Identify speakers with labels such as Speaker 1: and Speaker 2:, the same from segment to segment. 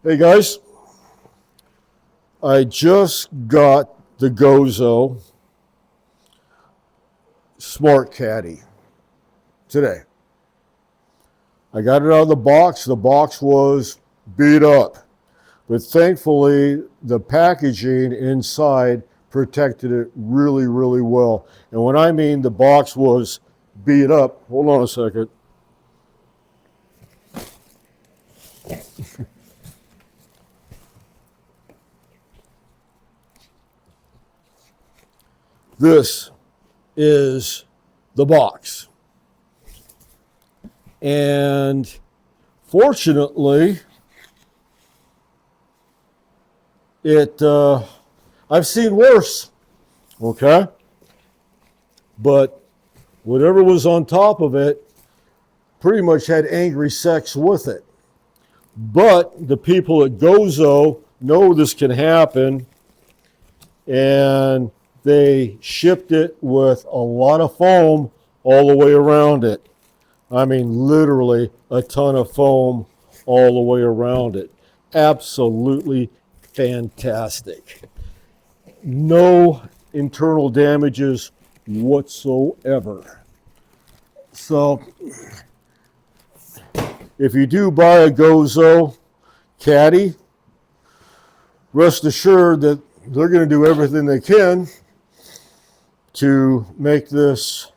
Speaker 1: Hey guys, I just got the GOZO Smart Caddy today. I got it out of the box. The box was beat up, but thankfully the packaging inside protected it really, really well. And when I mean the box was beat up, hold on a second. This is the box. And fortunately, I've seen worse, okay? But whatever was on top of it pretty much had angry sex with it. But the people at GOZO know this can happen, and they shipped it with a lot of foam all the way around it. I mean, literally a ton of foam all the way around it. Absolutely fantastic. No internal damages whatsoever. So, if you do buy a GOZO Caddy, rest assured that they're going to do everything they can to make this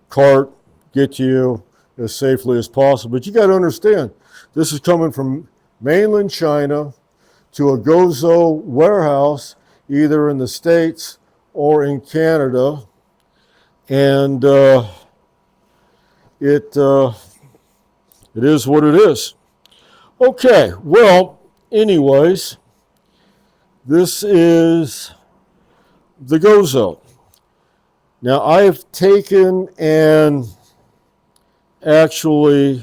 Speaker 1: cart get to you as safely as possible. But you got to understand, this is coming from mainland China to a GOZO warehouse, either in the States or in Canada. And it is what it is. Okay, well, anyways, this is the GOZO. Now, I've taken and actually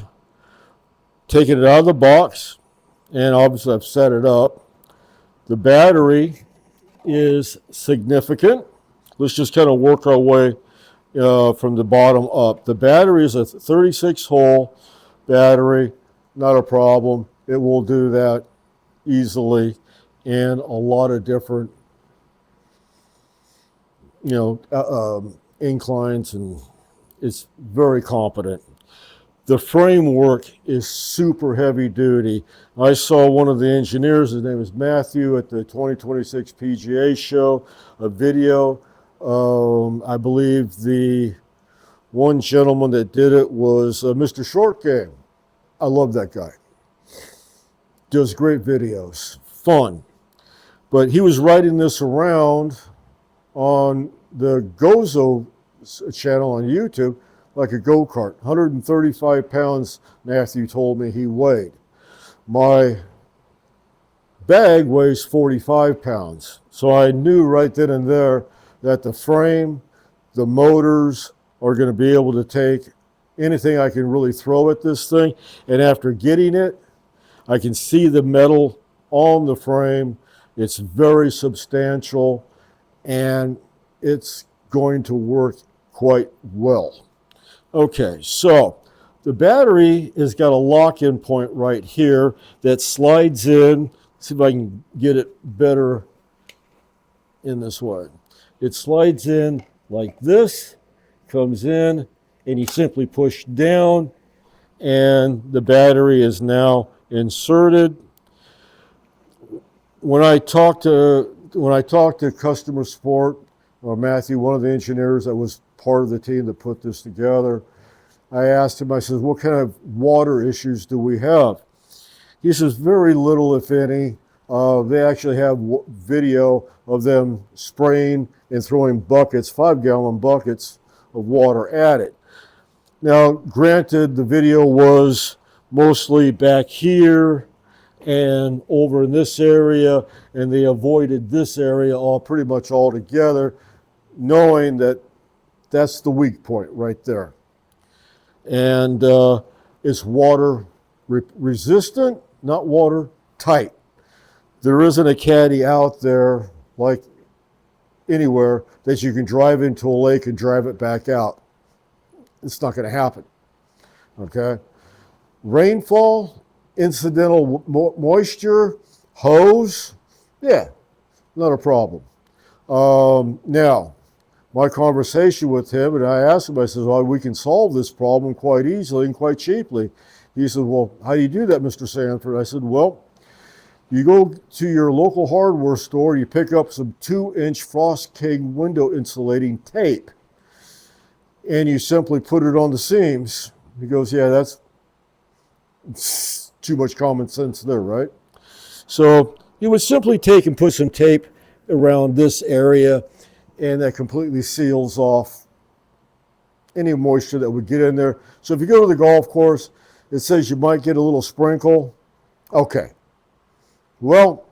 Speaker 1: taken it out of the box, and obviously I've set it up. The battery is significant. Let's just kind of work our way from the bottom up. The battery is a 36-hole battery, not a problem. It will do that easily in a lot of different inclines, and it's very competent. The framework is super heavy duty. I saw one of the engineers, his name is Matthew, at the 2026 PGA show, a video. I believe the one gentleman that did it was Mr. Short Game. I love that guy. Does great videos, fun. But he was riding this around on the GOZO channel on YouTube like a go-kart. 135 pounds, Matthew told me he weighed. My bag weighs 45 pounds. So I knew right then and there that the frame, the motors are going to be able to take anything I can really throw at this thing. And after getting it, I can see the metal on the frame. It's very substantial, and it's going to work quite well. Okay, so the battery has got a lock-in point right here that slides in. Let's see if I can get it better in this way. It slides in like this, comes in, and you simply push down, and the battery is now inserted. When I talked to customer support, or Matthew, one of the engineers that was part of the team that put this together, I asked him, I said, what kind of water issues do we have? He says, very little, if any. They actually have video of them spraying and throwing buckets, 5-gallon buckets of water at it. Now, granted, the video was mostly back here and over in this area, and they avoided this area all pretty much all together, knowing that that's the weak point right there. And it's water resistant, not water tight. There isn't a Caddy out there like anywhere that you can drive into a lake and drive it back out. It's not going to happen. Okay? Rainfall, incidental moisture, hose, yeah, not a problem. Now, my conversation with him, and I asked him, I said, well, we can solve this problem quite easily and quite cheaply. He said, well, how do you do that, Mr. Sanford? I said, well, you go to your local hardware store, you pick up some 2-inch Frost King window insulating tape, and you simply put it on the seams. He goes, yeah, that's too much common sense there, right? So you would simply take and put some tape around this area, and that completely seals off any moisture that would get in there. So if you go to the golf course, it says you might get a little sprinkle. Okay. Well,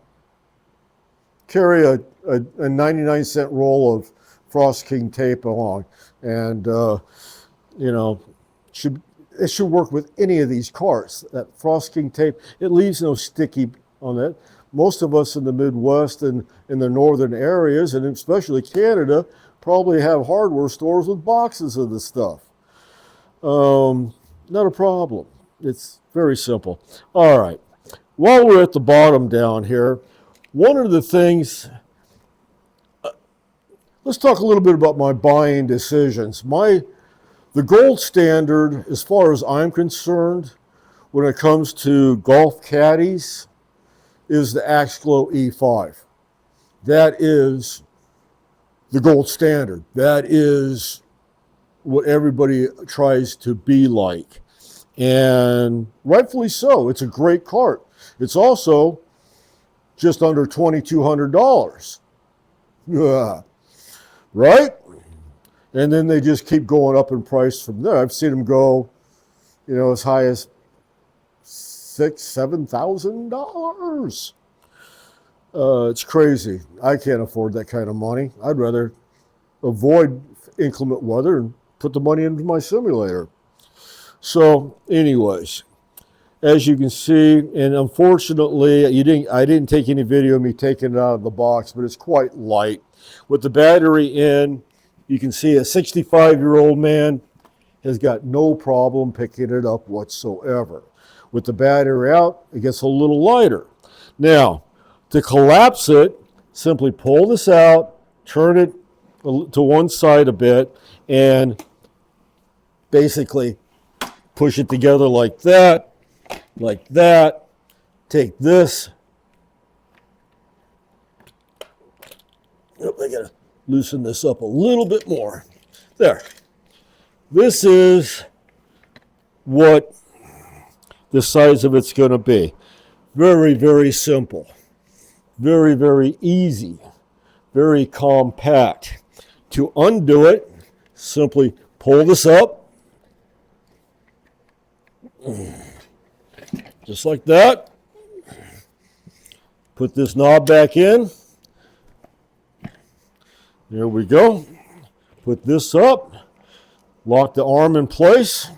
Speaker 1: carry a 99-cent roll of Frost King tape along, and you know, it should work with any of these carts. That Frost King tape, it leaves no sticky on it. Most of us in the Midwest and in the northern areas, and especially Canada, probably have hardware stores with boxes of this stuff. Not a problem. It's very simple. All right. While we're at the bottom down here, one of the things, let's talk a little bit about my buying decisions. The gold standard, as far as I'm concerned, when it comes to golf caddies, is the Axglow E5. That is the gold standard. That is what everybody tries to be like. And rightfully so. It's a great cart. It's also just under $2,200. Yeah. Right? And then they just keep going up in price from there. I've seen them go, you know, as high as $6,000-$7,000. It's crazy. I can't afford that kind of money. I'd rather avoid inclement weather and put the money into my simulator. So, anyways, as you can see, and unfortunately, I didn't take any video of me taking it out of the box, but it's quite light. With the battery in, you can see a 65-year-old man has got no problem picking it up whatsoever. With the battery out, it gets a little lighter. Now, to collapse it, simply pull this out, turn it to one side a bit, and basically push it together like that, take this. Oh, I gotta loosen this up a little bit more. There. This is what the size of it's going to be. Very, very simple. Very, very easy. Very compact. To undo it, simply pull this up. Just like that. Put this knob back in. There we go. Put this up. Lock the arm in place.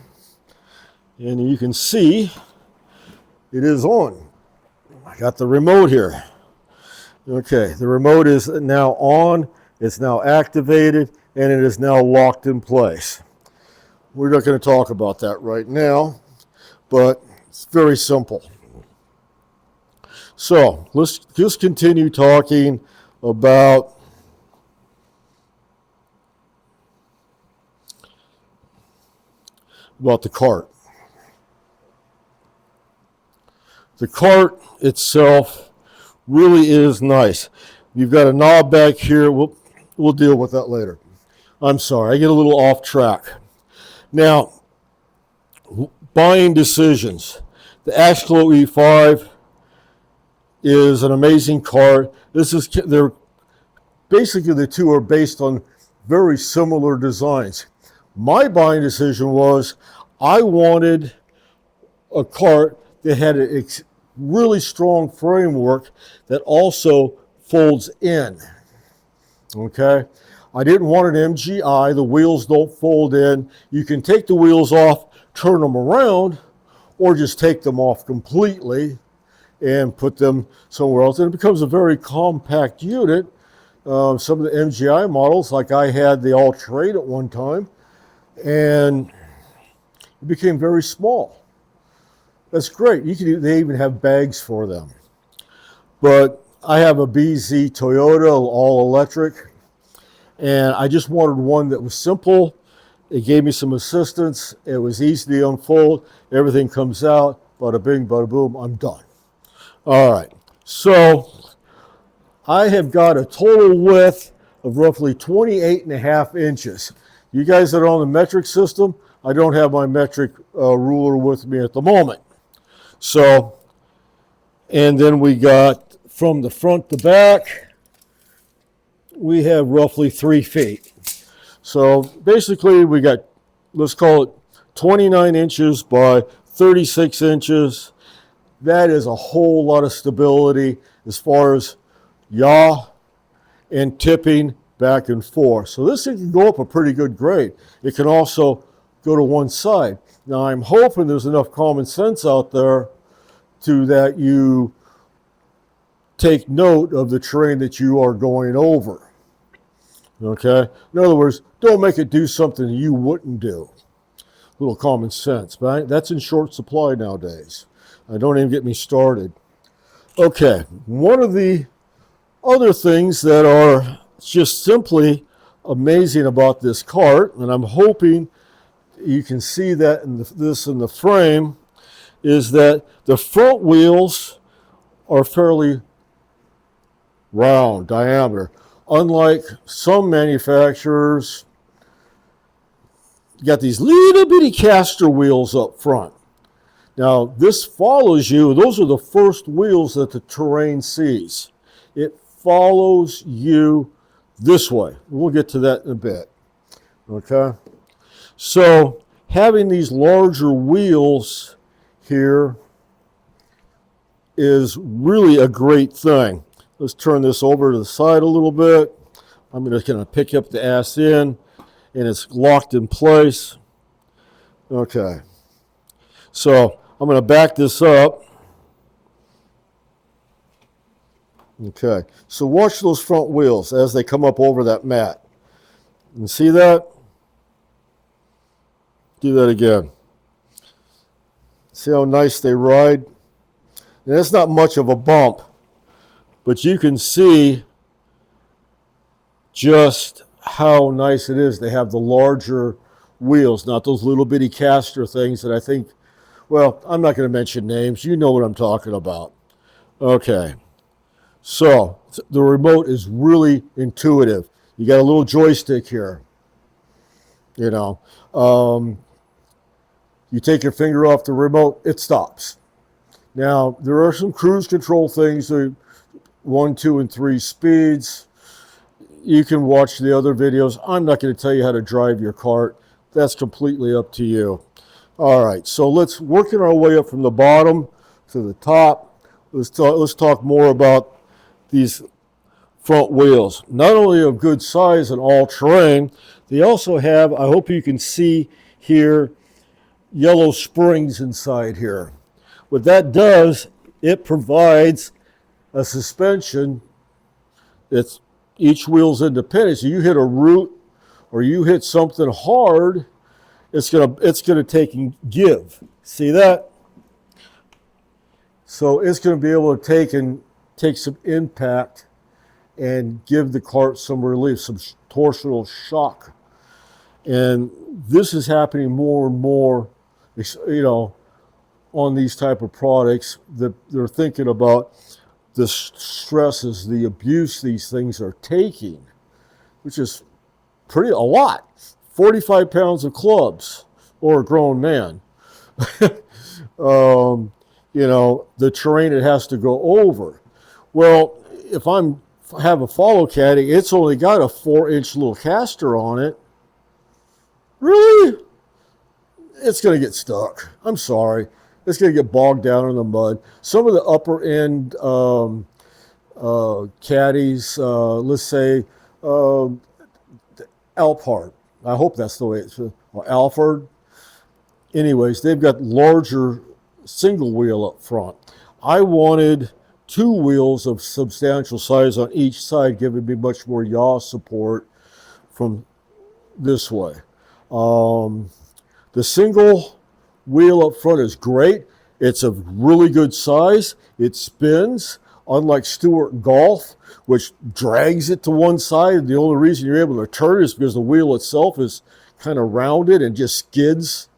Speaker 1: And you can see it is on. I got the remote here. Okay, the remote is now on. It's now activated, and it is now locked in place. We're not going to talk about that right now, but it's very simple. So let's just continue talking about the cart. The cart itself really is nice. You've got a knob back here. We'll deal with that later. I'm sorry, I get a little off track. Now, buying decisions. The Axglow E5 is an amazing cart. They're basically, the two are based on very similar designs. My buying decision was I wanted a cart that had a really strong framework that also folds in. Okay? I didn't want an MGI. The wheels don't fold in. You can take the wheels off, turn them around, or just take them off completely and put them somewhere else. And it becomes a very compact unit. Some of the MGI models, like I had the All-Terrain at one time, and it became very small. That's great. They even have bags for them. But I have a BZ Toyota, all electric, and I just wanted one that was simple. It gave me some assistance. It was easy to unfold. Everything comes out. Bada bing, bada boom. I'm done. All right. So I have got a total width of roughly 28.5 inches. You guys that are on the metric system, I don't have my metric ruler with me at the moment. So, and then we got from the front to back, we have roughly 3 feet. So basically we got, let's call it 29 inches by 36 inches. That is a whole lot of stability as far as yaw and tipping back and forth. So this thing can go up a pretty good grade. It can also go to one side. Now I'm hoping there's enough common sense out there to that you take note of the terrain that you are going over. Okay? In other words, don't make it do something you wouldn't do. A little common sense, but that's in short supply nowadays. Don't even get me started. Okay, one of the other things that are just simply amazing about this cart, and I'm hoping you can see that in this in the frame, is that the front wheels are fairly round diameter. Unlike some manufacturers, you got these little bitty caster wheels up front. Now, this follows you. Those are the first wheels that the terrain sees. It follows you this way. We'll get to that in a bit. Okay? So, having these larger wheels here is really a great thing. Let's turn this over to the side a little bit. I'm just going to pick up the ass in, and it's locked in place. Okay. So I'm going to back this up. Okay. So watch those front wheels as they come up over that mat. You see that? Do that again. See how nice they ride? And it's not much of a bump, but you can see just how nice it is. They have the larger wheels, not those little bitty caster things that I think, well, I'm not going to mention names. You know what I'm talking about. Okay. So the remote is really intuitive. You got a little joystick here. You know, you take your finger off the remote, it stops. Now, there are some cruise control things, 1, 2, and 3 speeds. You can watch the other videos. I'm not going to tell you how to drive your cart. That's completely up to you. All right, so let's work our way up from the bottom to the top. Let's talk more about these front wheels. Not only of good size and all-terrain, they also have, I hope you can see here, yellow springs inside here. What that does, it provides a suspension. It's each wheel's independent. So you hit a root or you hit something hard, it's gonna take and give. See that? So it's going to be able to take some impact and give the cart some relief, some torsional shock. And this is happening more and more, you know, on these type of products that they're thinking about the stresses, the abuse these things are taking, which is a lot. 45 pounds of clubs or a grown man. You know, the terrain it has to go over. Well, if have a follow caddy, it's only got a 4-inch little caster on it. Really? It's going to get stuck. I'm sorry. It's going to get bogged down in the mud. Some of the upper end caddies, let's say Alphard. I hope that's the way it's, or Alphard. Anyways, they've got larger single wheel up front. I wanted 2 wheels of substantial size on each side, giving me much more yaw support from this way. The single wheel up front is great. It's a really good size. It spins, unlike Stewart Golf, which drags it to one side. The only reason you're able to turn it is because the wheel itself is kind of rounded and just skids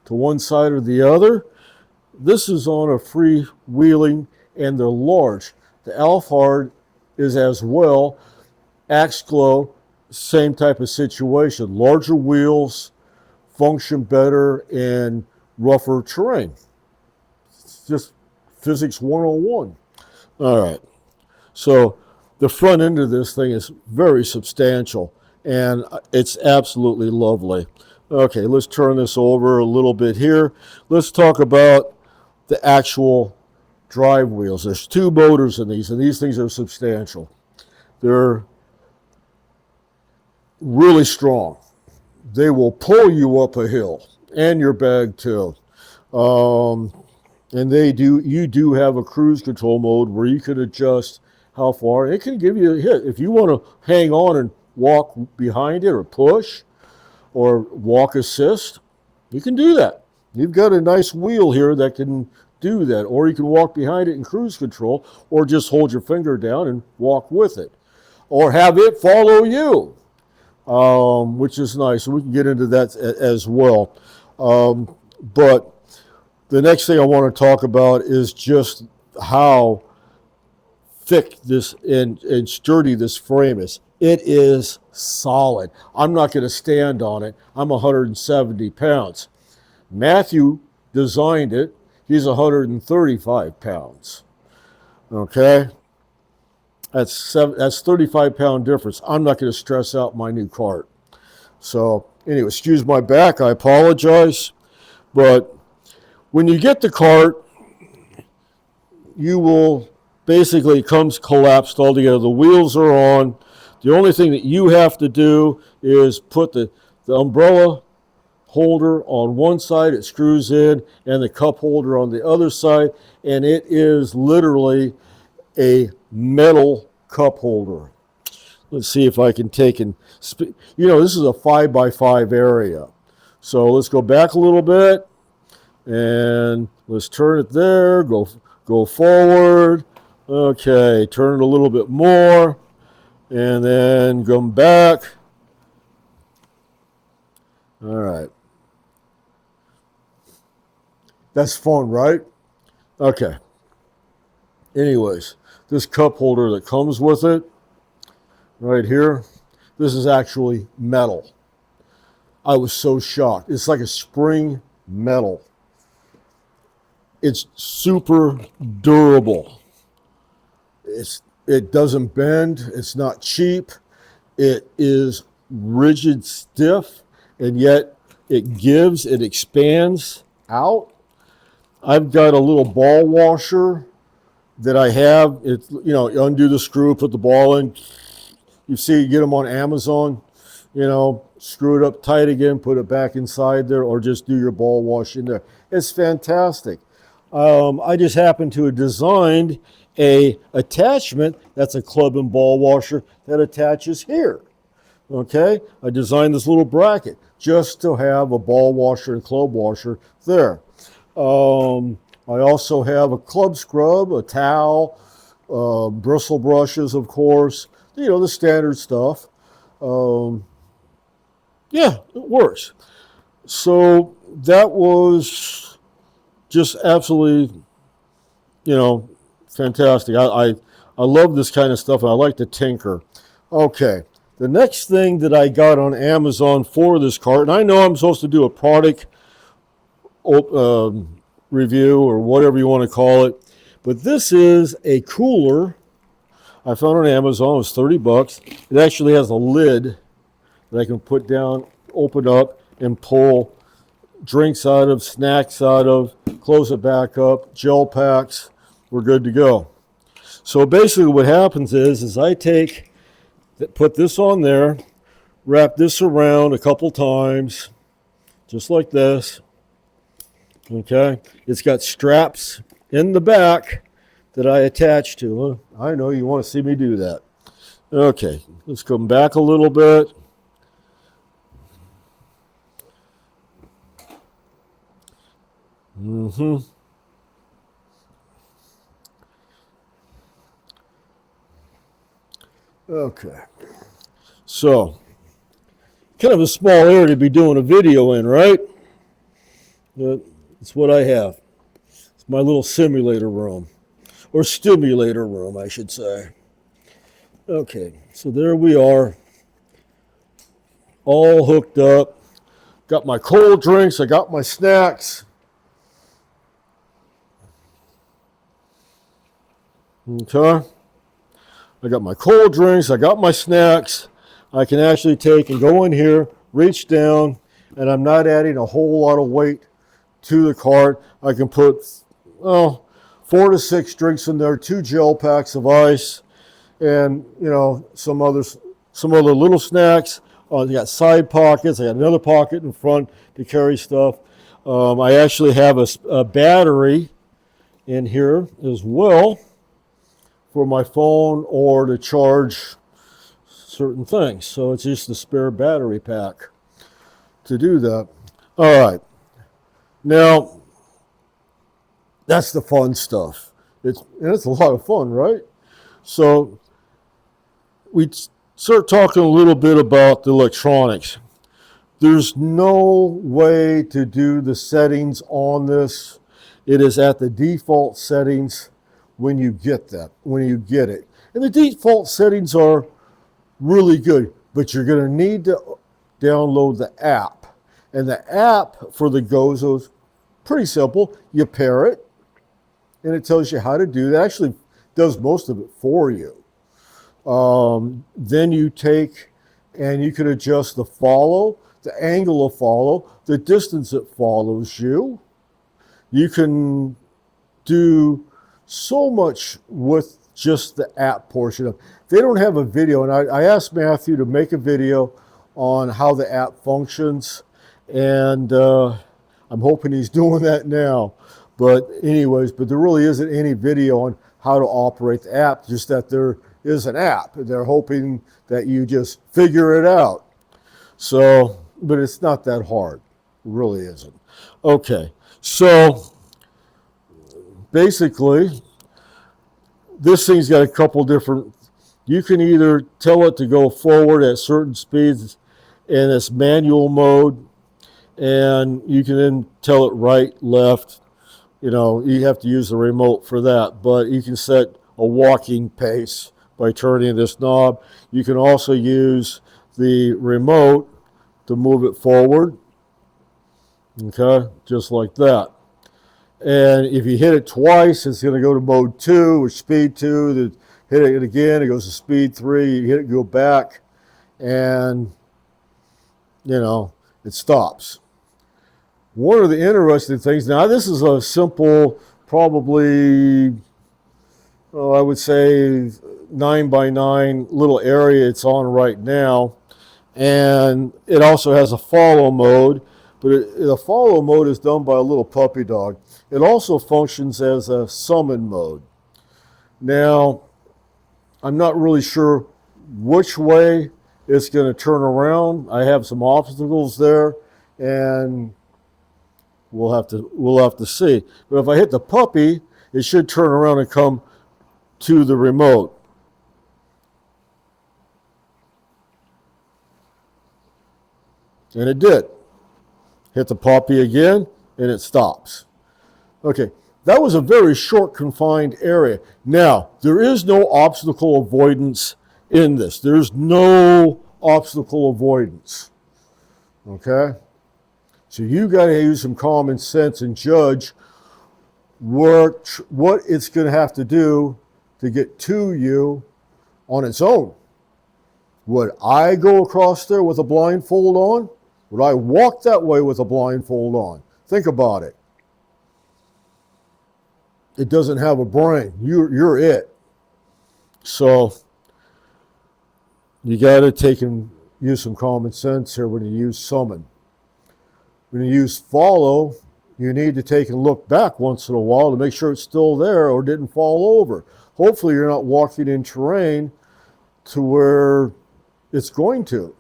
Speaker 1: to one side or the other. This is on a free-wheeling, and they're large. The Alphard is as well. Axglow, same type of situation. Larger wheels, function better in rougher terrain. It's just physics 101. All right. So the front end of this thing is very substantial, and it's absolutely lovely. Okay, let's turn this over a little bit here. Let's talk about the actual drive wheels. There's two motors in these, and these things are substantial. They're really strong. They will pull you up a hill and your bag too. And you do have a cruise control mode where you can adjust how far. It can give you a hit. If you want to hang on and walk behind it or push or walk assist, you can do that. You've got a nice wheel here that can do that. Or you can walk behind it in cruise control, or just hold your finger down and walk with it. Or have it follow you, which is nice. We can get into that as well. But the next thing I want to talk about is just how thick this and sturdy this frame is. It is solid. I'm not going to stand on it. I'm 170 pounds. Matthew designed it. He's 135 pounds. Okay? That's 35-pound difference. I'm not going to stress out my new cart. So anyway, excuse my back. I apologize. But when you get the cart, you will basically, it comes collapsed all together. The wheels are on. The only thing that you have to do is put the umbrella holder on one side, it screws in, and the cup holder on the other side, and it is literally a metal cup holder. Let's see if I can take and, this is a 5x5 area. So let's go back a little bit, and let's turn it there, go forward. Okay, turn it a little bit more, and then come back. All right. That's fun, right? Okay. Anyways, this cup holder that comes with it, right here, this is actually metal. I was so shocked. It's like a spring metal. It's super durable. It doesn't bend. It's not cheap. It is rigid, stiff, and yet it gives, it expands out. I've got a little ball washer that I have. It's, you undo the screw, put the ball in. You see, you get them on Amazon, screw it up tight again, put it back inside there, or just do your ball wash in there. It's fantastic. I just happened to have designed a attachment that's a club and ball washer that attaches here. Okay, I designed this little bracket just to have a ball washer and club washer there. I also have a club scrub, a towel, bristle brushes, of course, the standard stuff. Yeah, it works. So that was just absolutely, fantastic. I love this kind of stuff, and I like to tinker. Okay, the next thing that I got on Amazon for this cart, and I know I'm supposed to do a product review or whatever you want to call it, but this is a cooler I found on Amazon. It was $30. It actually has a lid that I can put down, open up, and pull drinks out of, snacks out of, close it back up, gel packs. We're good to go. So basically what happens is I put this on there, wrap this around a couple times, just like this. Okay, it's got straps in the back that I attach to. I know you want to see me do that. Okay, let's come back a little bit. Okay. So, kind of a small area to be doing a video in, right? That's what I have. It's my little simulator room, or stimulator room, I should say. Okay, so there we are, all hooked up. Got my cold drinks, I got my snacks. Okay. I got my cold drinks, I got my snacks. I can actually take and go in here, reach down, and I'm not adding a whole lot of weight to the cart. I can put 4 to 6 drinks in there, 2 gel packs of ice, and some other little snacks. I got side pockets. I got another pocket in front to carry stuff. I actually have a battery in here as well for my phone or to charge certain things. So it's just a spare battery pack to do that. All right. Now, that's the fun stuff. It's a lot of fun, right? So we start talking a little bit about the electronics. There's no way to do the settings on this. It is at the default settings when you get it. And the default settings are really good, but you're going to need to download the app. And the app for the GOZO is pretty simple. You pair it, and it tells you how to do that. Actually does most of it for you. Then you take and you can adjust the follow, the angle of follow, the distance it follows you. You can do so much with just the app portion of it. They don't have a video, and I asked Matthew to make a video on how the app functions, and I'm hoping he's doing that now. But anyways, there really isn't any video on how to operate the app, just that there is an app. They're hoping that you just figure it out. So, but it's not that hard. It really isn't. Okay, so basically, this thing's got a couple different, you can either tell it to go forward at certain speeds in its manual mode, and you can then tell it right, left. You have to use the remote for that, but you can set a walking pace by turning this knob. You can also use the remote to move it forward, okay, just like that. And if you hit it twice, it's going to go to mode 2 or speed 2. Then hit it again, it goes to speed 3. You hit it, go back, and it stops. One of the interesting things, now this is a simple, probably, I would say 9 by 9 little area it's on right now. And it also has a follow mode, but the follow mode is done by a little puppy dog. It also functions as a summon mode. Now, I'm not really sure which way it's going to turn around. I have some obstacles there, and we'll have to see. But if I hit the puppy, it should turn around and come to the remote. And it did. Hit the puppy again, and it stops. Okay, that was a very short confined area. Now, there is no obstacle avoidance in this. There's no obstacle avoidance. Okay? So you got to use some common sense and judge what it's going to have to do to get to you on its own. Would I go across there with a blindfold on? Would I walk that way with a blindfold on? Think about it. It doesn't have a brain. You're it. So you got to take and use some common sense here when you use summon. When you use follow, you need to take and look back once in a while to make sure it's still there or didn't fall over. Hopefully you're not walking in terrain to where it's going to.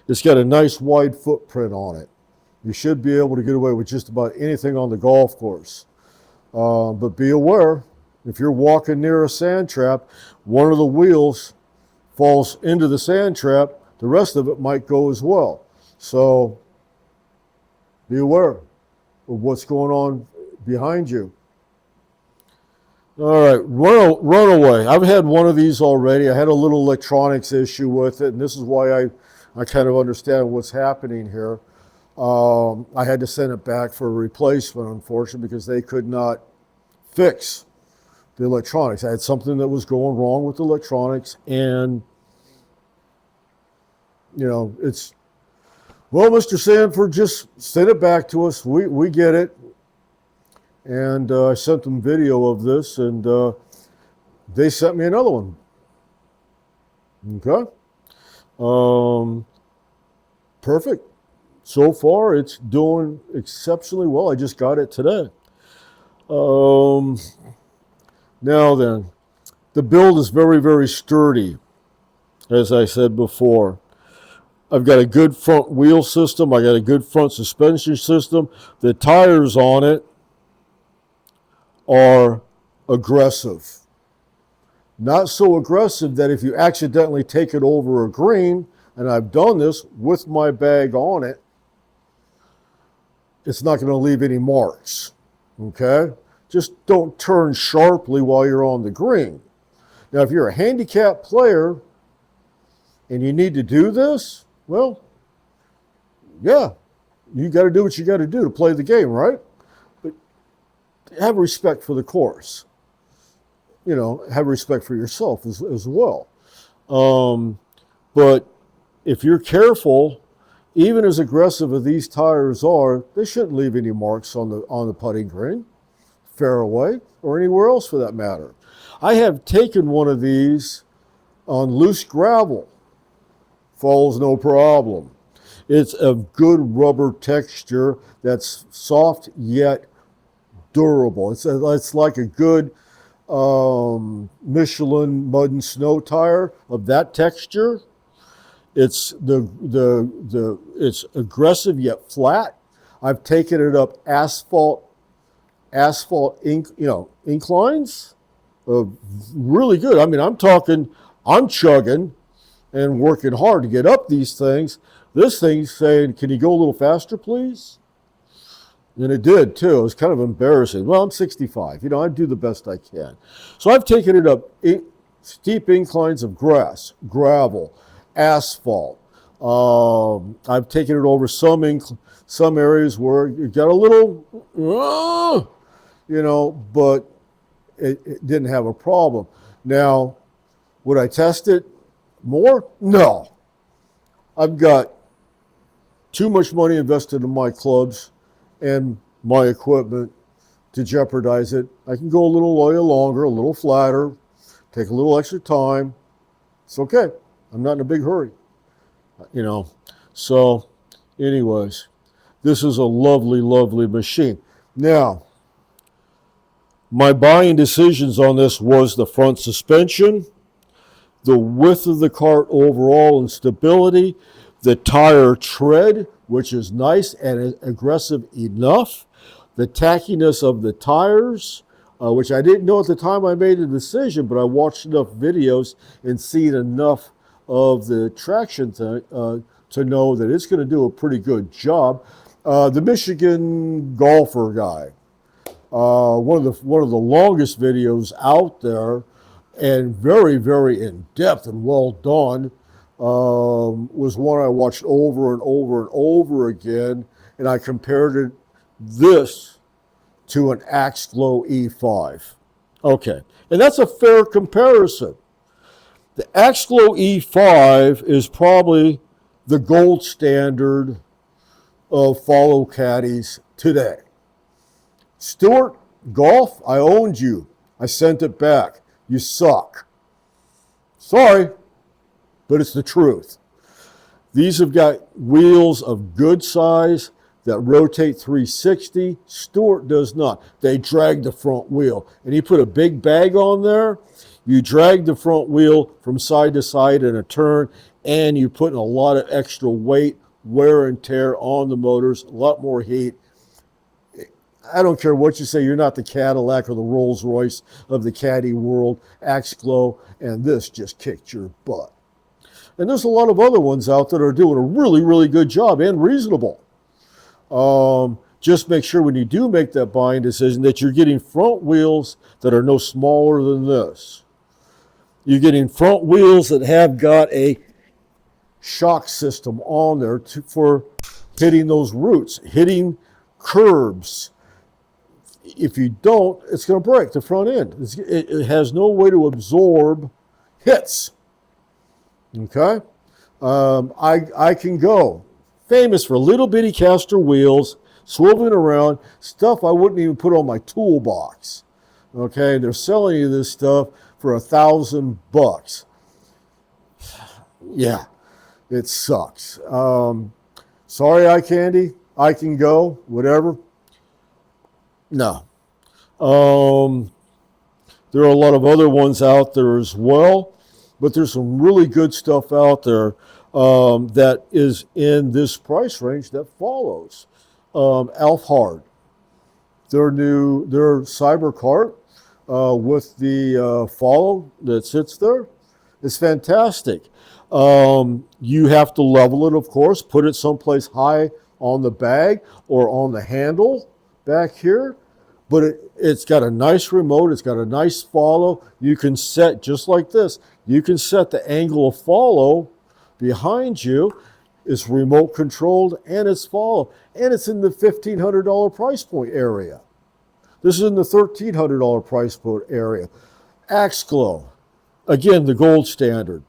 Speaker 1: It's got a nice wide footprint on it. You should be able to get away with just about anything on the golf course. But be aware, If you're walking near a sand trap, one of the wheels falls into the sand trap, the rest of it might go as well. So be aware of what's going on behind you. All right, runaway. I've had one of these already. I had a little electronics issue with it, and this is why I kind of understand what's happening here. I had to send it back for a replacement, unfortunately, because they could not fix the electronics. I had something that was going wrong with the electronics, and, you know, it's, well, Mr. Sanford, just send it back to us. We get it. And I sent them video of this, and they sent me another one. Okay. Perfect. So far, it's doing exceptionally well. I just got it today. Now then, the build is very, very sturdy, as I said before. I've got a good front wheel system. I got a good front suspension system. The tires on it are aggressive. Not so aggressive that if you accidentally take it over a green, and I've done this with my bag on it, it's not going to leave any marks. Okay? Just don't turn sharply while you're on the green. Now, if you're a handicapped player and you need to do this, well, yeah, you got to do what you got to do to play the game, right? But have respect for the course. You know, have respect for yourself as well. But if you're careful, even as aggressive as these tires are, they shouldn't leave any marks on the putting green, fairway, or anywhere else for that matter. I have taken one of these on loose gravel. Falls no problem. It's a good rubber texture that's soft yet durable. It's like a good Michelin mud and snow tire of that texture. It's it's aggressive yet flat. I've taken it up asphalt inclines. Really good. I mean, I'm chugging and working hard to get up these things. This thing's saying, "Can you go a little faster, please?" And it did too. It was kind of embarrassing. Well, I'm 65. You know, I do the best I can. So I've taken it up steep inclines of grass, gravel, asphalt. I've taken it over some areas where you got a little, but it didn't have a problem. Now, would I test it more? No. I've got too much money invested in my clubs and my equipment to jeopardize it. I can go a little longer, a little flatter, take a little extra time. It's okay. I'm not in a big hurry. So anyways, this is a lovely, lovely machine. Now, my buying decisions on this was the front suspension, the width of the cart overall and stability, the tire tread, which is nice and aggressive enough, the tackiness of the tires, which I didn't know at the time I made the decision, but I watched enough videos and seen enough of the traction to know that it's going to do a pretty good job. The Michigan golfer guy, one of the longest videos out there, and very, very in-depth and well done, was one I watched over and over and over again, and I compared this to an Axglow E5. Okay, and that's a fair comparison. The Axglow E5 is probably the gold standard of follow caddies today. Stuart, golf, I owned you. I sent it back. You suck. Sorry, but it's the truth. These have got wheels of good size that rotate 360. Stuart does not. They drag the front wheel. And you put a big bag on there, you drag the front wheel from side to side in a turn, and you're putting a lot of extra weight, wear and tear on the motors, a lot more heat. I don't care what you say, you're not the Cadillac or the Rolls Royce of the Caddy world, Axe Glow, and this just kicked your butt. And there's a lot of other ones out that are doing a really, really good job and reasonable. Just make sure when you do make that buying decision that you're getting front wheels that are no smaller than this. You're getting front wheels that have got a shock system on there for hitting those roots, hitting curbs. If you don't, it's going to break the front end. It has no way to absorb hits. Okay? I Can Go, famous for little bitty caster wheels, swiveling around, stuff I wouldn't even put on my toolbox. Okay? They're selling you this stuff for $1,000. Yeah, it sucks. Sorry, Eye Candy, I Can Go, whatever. No. There are a lot of other ones out there as well, but there's some really good stuff out there that is in this price range that follows. Alfhard, their cyber cart with the follow that sits there is fantastic. You have to level it, of course, put it someplace high on the bag or on the handle back here, but it's got a nice remote. It's got a nice follow. You can set, just like this, you can set the angle of follow behind you. It's remote controlled and it's follow, and it's in the $1,500 price point area. This is in the $1,300 price point area. Axe Glow, again, the gold standard.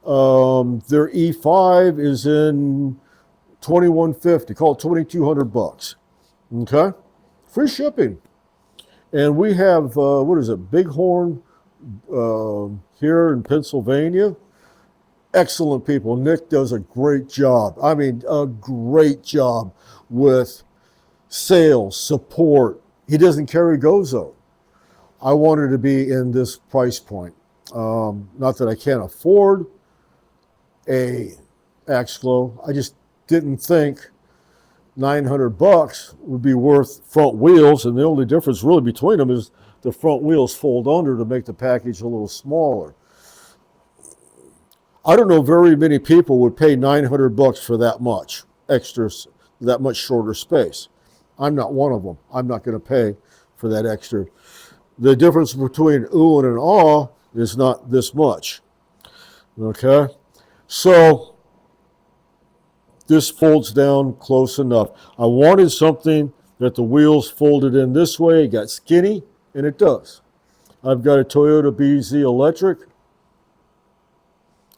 Speaker 1: Their E5 is in $2,150. Call it $2,200. Okay, free shipping. And we have what is it? Bighorn here in Pennsylvania. Excellent people. Nick does a great job. I mean, a great job with sales, support. He doesn't carry GOZO. I wanted to be in this price point. Not that I can't afford a Axe Glow. I just didn't think $900 would be worth front wheels, and the only difference really between them is the front wheels fold under to make the package a little smaller. I don't know very many people would pay $900 for that much extra, that much shorter space. I'm not one of them. I'm not going to pay for that extra. The difference between ooh and an aw is not this much. Okay? So this folds down close enough. I wanted something that the wheels folded in this way. It got skinny, and it does. I've got a Toyota BZ electric,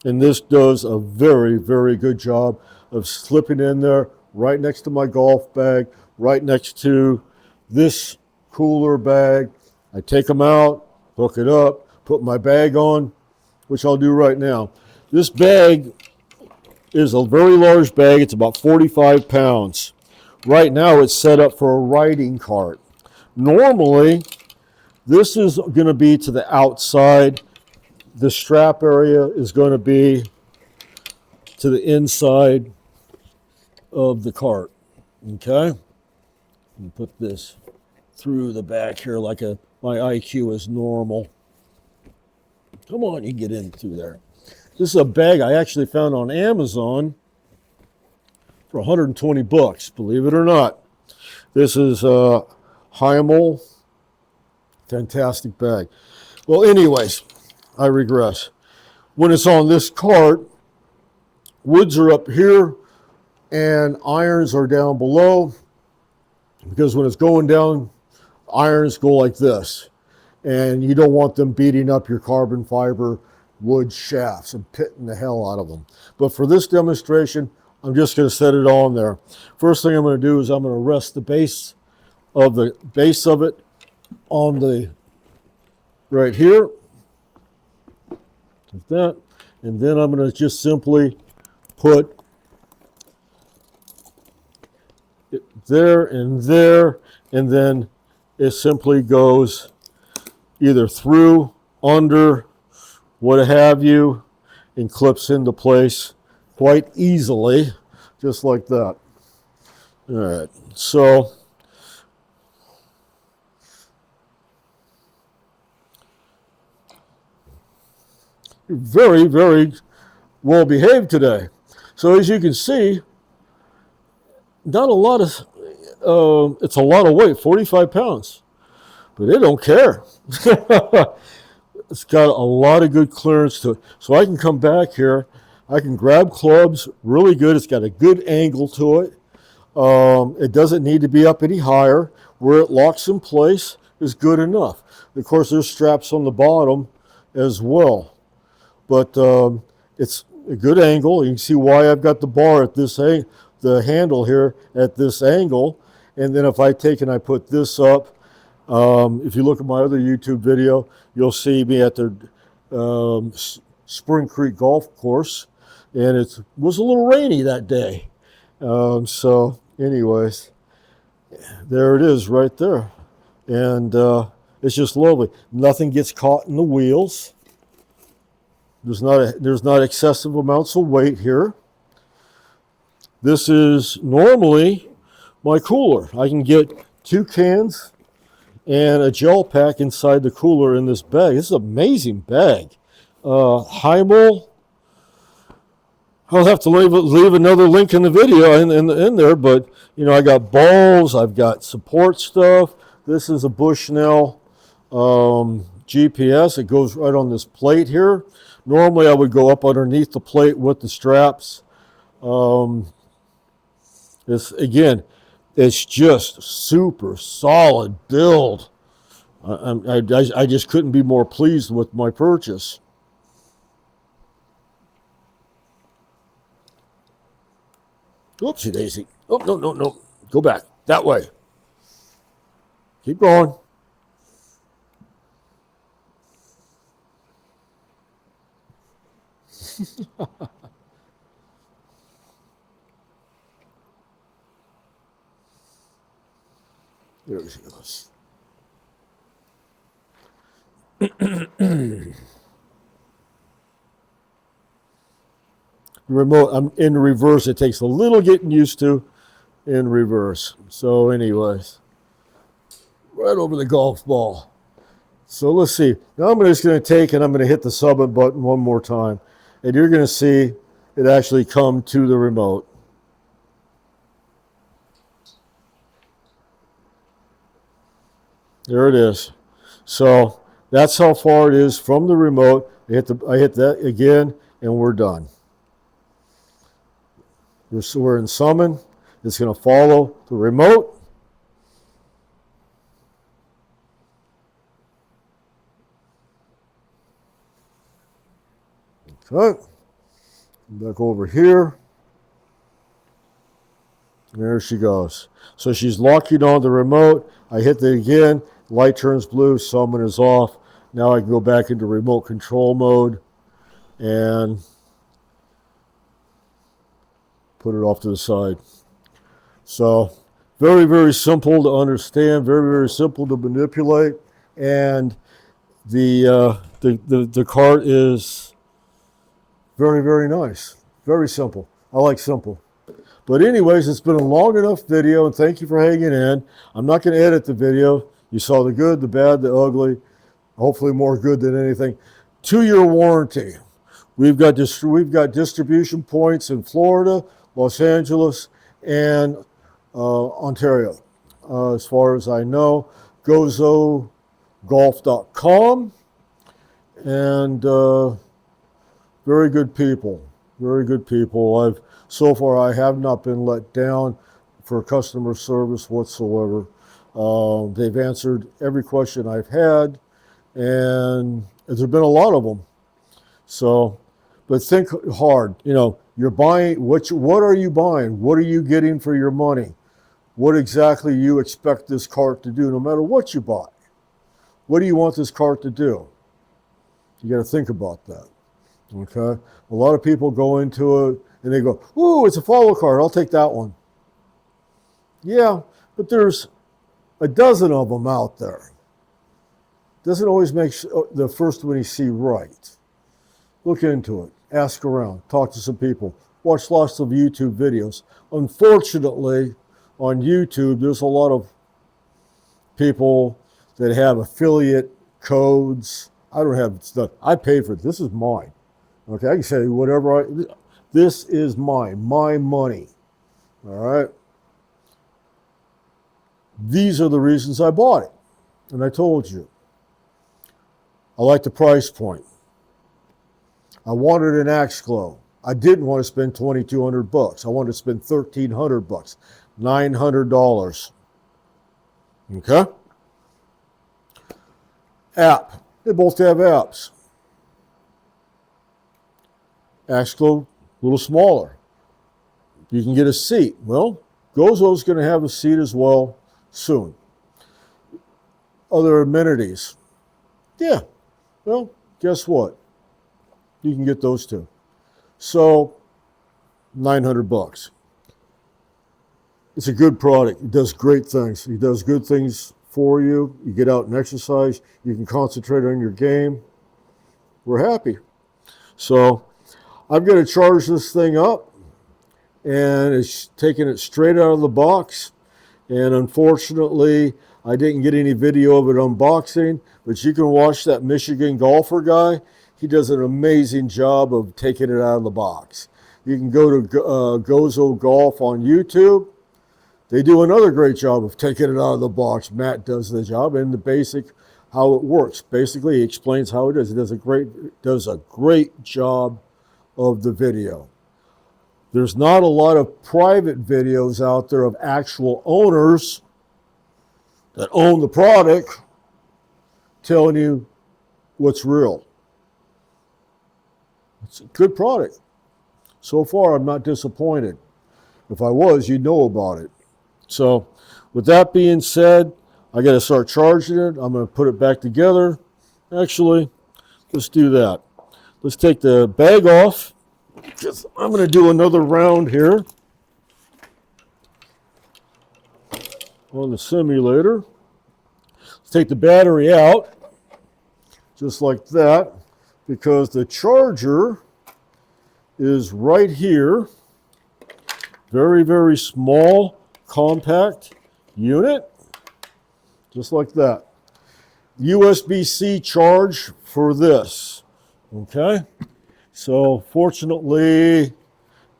Speaker 1: and this does a very, very good job of slipping in there right next to my golf bag, right next to this cooler bag. I take them out, hook it up, put my bag on, which I'll do right now. This bag is a very large bag. It's about 45 pounds. Right now it's set up for a riding cart. Normally, this is going to be to the outside. The strap area is going to be to the inside of the cart. Okay? And put this through the back here like my IQ is normal. Come on, you get in through there. This is a bag I actually found on Amazon for $120, believe it or not. This is Heimel. Fantastic bag. Well, anyways, I regress. When it's on this cart, woods are up here and irons are down below, because when it's going down, irons go like this, and you don't want them beating up your carbon fiber wood shafts and pitting the hell out of them. But for this demonstration, I'm just going to set it on there. First thing I'm going to do is I'm going to rest the base of it on the right here, like that, and then I'm going to just simply put it there, and then it simply goes either through, under, what have you, and clips into place quite easily, just like that. All right, so very, very well behaved today. So as you can see, not a lot of, it's a lot of weight, 45 pounds, but they don't care. It's got a lot of good clearance to it. So I can come back here, I can grab clubs really good. It's got a good angle to it. It doesn't need to be up any higher. Where it locks in place is good enough. Of course, there's straps on the bottom as well. But it's a good angle. You can see why I've got the bar at this angle, the handle here at this angle. And then if I take and I put this up, if you look at my other YouTube video, you'll see me at the Spring Creek Golf Course. And it was a little rainy that day. So anyways, there it is right there. And it's just lovely. Nothing gets caught in the wheels. There's not excessive amounts of weight here. This is normally my cooler. I can get 2 cans and a gel pack inside the cooler in this bag. This is an amazing bag. Heimel. I'll have to leave another link in the video in there, but you know, I got balls, I've got support stuff. This is a Bushnell GPS. It goes right on this plate here. Normally I would go up underneath the plate with the straps. It's just super solid build. I just couldn't be more pleased with my purchase. Oopsie daisy. Oh, no. Go back. That way. Keep going. There she goes. Remote, I'm in reverse. It takes a little getting used to in reverse. So anyways, right over the golf ball. So let's see. Now I'm just going to take and I'm going to hit the submit button one more time. And you're going to see it actually come to the remote. There it is. So that's how far it is from the remote. I hit that again and we're done. We're in summon. It's going to follow the remote. Okay. Back over here. There she goes. So she's locking on the remote. I hit it again. Light turns blue. Summon is off. Now I can go back into remote control mode and put it off to the side. So very, very simple to understand. Very, very simple to manipulate. And the cart is very, very nice. Very simple. I like simple. But anyways, it's been a long enough video, and thank you for hanging in. I'm not going to edit the video. You saw the good, the bad, the ugly. Hopefully more good than anything. 2-year warranty. We've got distribution points in Florida, Los Angeles, and Ontario. As far as I know, GOZOgolf.com. And very good people. Very good people. So far, I have not been let down for customer service whatsoever. They've answered every question I've had, and there's been a lot of them. So, but think hard. You know, you're buying, what are you buying? What are you getting for your money? What exactly you expect this cart to do, no matter what you buy? What do you want this cart to do? You got to think about that. Okay? A lot of people go into it and they go, ooh, it's a follow cart. I'll take that one. Yeah, but there's a dozen of them out there. Doesn't always make the first one you see right. Look into it. Ask around. Talk to some people. Watch lots of YouTube videos. Unfortunately, on YouTube, there's a lot of people that have affiliate codes. I don't have stuff. I pay for it. This is mine. Okay, I can say whatever this is my money. All right. These are the reasons I bought it. And I told you. I like the price point. I wanted an Axe Glow. I didn't want to spend $2,200. I wanted to spend $1,300, $900. Okay? App. They both have apps. Axe Glow, a little smaller. You can get a seat. Well, GOZO's going to have a seat as well soon. Other amenities. Yeah. Well, guess what? You can get those too. So, $900. It's a good product. It does great things. It does good things for you. You get out and exercise. You can concentrate on your game. We're happy. So, I'm going to charge this thing up, and it's taking it straight out of the box. And unfortunately, I didn't get any video of it unboxing, but you can watch that Michigan golfer guy. He does an amazing job of taking it out of the box. You can go to GOZO Golf on YouTube. They do another great job of taking it out of the box. Matt does the job and the basic how it works. Basically, he explains how it is. It does a great job of the video. There's not a lot of private videos out there of actual owners that own the product telling you what's real. It's a good product. So far, I'm not disappointed. If I was, you'd know about it. So, with that being said, I got to start charging it. I'm going to put it back together. Actually, let's do that. Let's take the bag off. I'm going to do another round here on the simulator. Let's take the battery out, just like that, because the charger is right here. Very, very small, compact unit, just like that. USB-C charge for this, okay? So fortunately,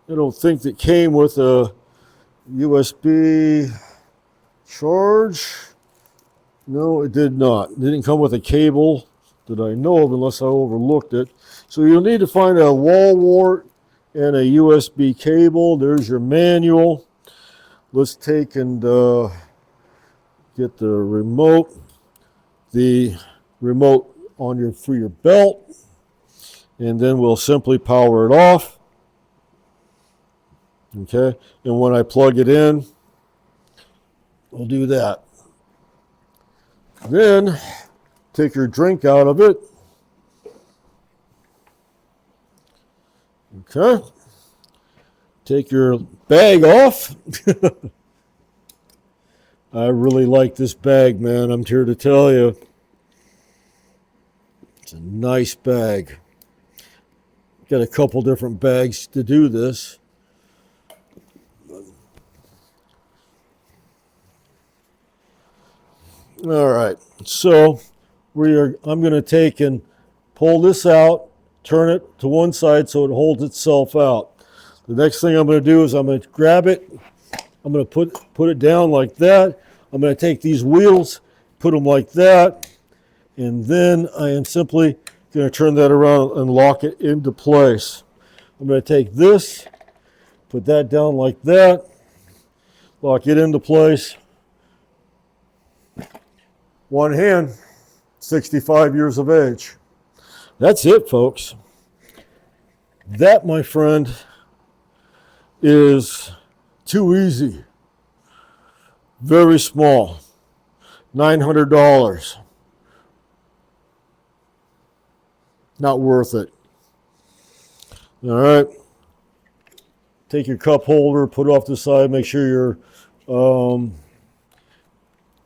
Speaker 1: I don't think it came with a USB charge. No, it did not. It didn't come with a cable that I know of unless I overlooked it. So you'll need to find a wall wart and a USB cable. There's your manual. Let's take and get the remote on for your belt. And then we'll simply power it off. Okay, and when I plug it in, we'll do that. Then take your drink out of it. Okay, take your bag off. I really like this bag, man. I'm here to tell you. It's a nice bag. Got a couple different bags to do this. All right, so I'm going to take and pull this out, turn it to one side so it holds itself out. The next thing I'm going to do is I'm going to grab it. I'm going to put it down like that. I'm going to take these wheels, put them like that, and then I am simply going to turn that around and lock it into place. I'm going to take this, put that down like that, lock it into place. One hand, 65 years of age. That's it, folks. That, my friend, is too easy. Very small. $900. Not worth it. All right. Take your cup holder, put it off to the side. Make sure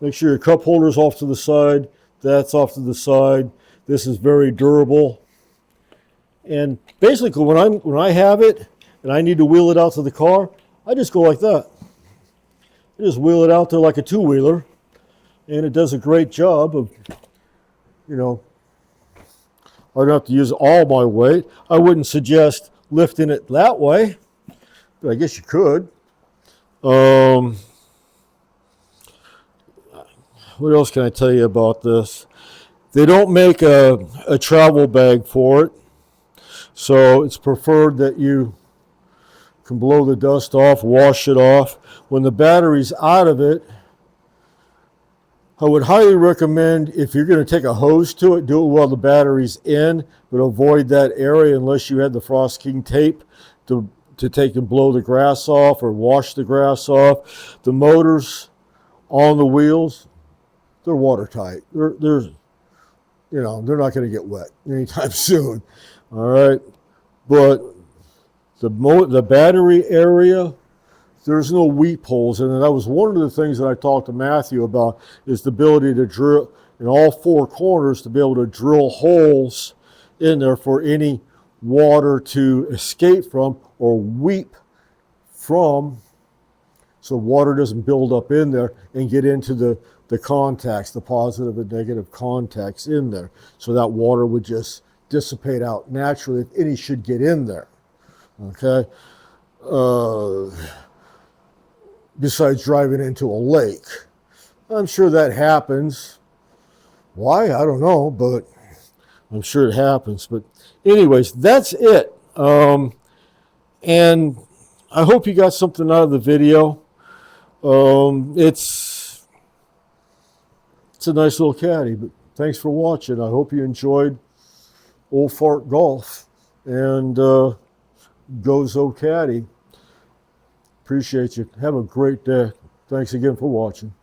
Speaker 1: your cup holder's off to the side. That's off to the side. This is very durable. And basically, when I have it and I need to wheel it out to the car, I just go like that. I just wheel it out there like a two-wheeler, and it does a great job of, I don't have to use all my weight. I wouldn't suggest lifting it that way, but I guess you could. What else can I tell you about this? They don't make a travel bag for it, so it's preferred that you can blow the dust off, wash it off. When the battery's out of it, I would highly recommend, if you're going to take a hose to it, do it while the battery's in, but avoid that area unless you had the Frost King tape to take and blow the grass off or wash the grass off. The motors on the wheels, they're watertight. They're not going to get wet anytime soon. All right, but the battery area, there's no weep holes in it. That was one of the things that I talked to Matthew about, is the ability to drill in all four corners, to be able to drill holes in there for any water to escape from or weep from, so water doesn't build up in there and get into the contacts, the positive and negative contacts in there. So that water would just dissipate out naturally if any should get in there. Okay. Besides driving into a lake. I'm sure that happens. Why? I don't know, but I'm sure it happens. But anyways, that's it. And I hope you got something out of the video. It's a nice little caddy, but thanks for watching. I hope you enjoyed Old Fart Golf and GOZO Caddy. Appreciate you. Have a great day. Thanks again for watching.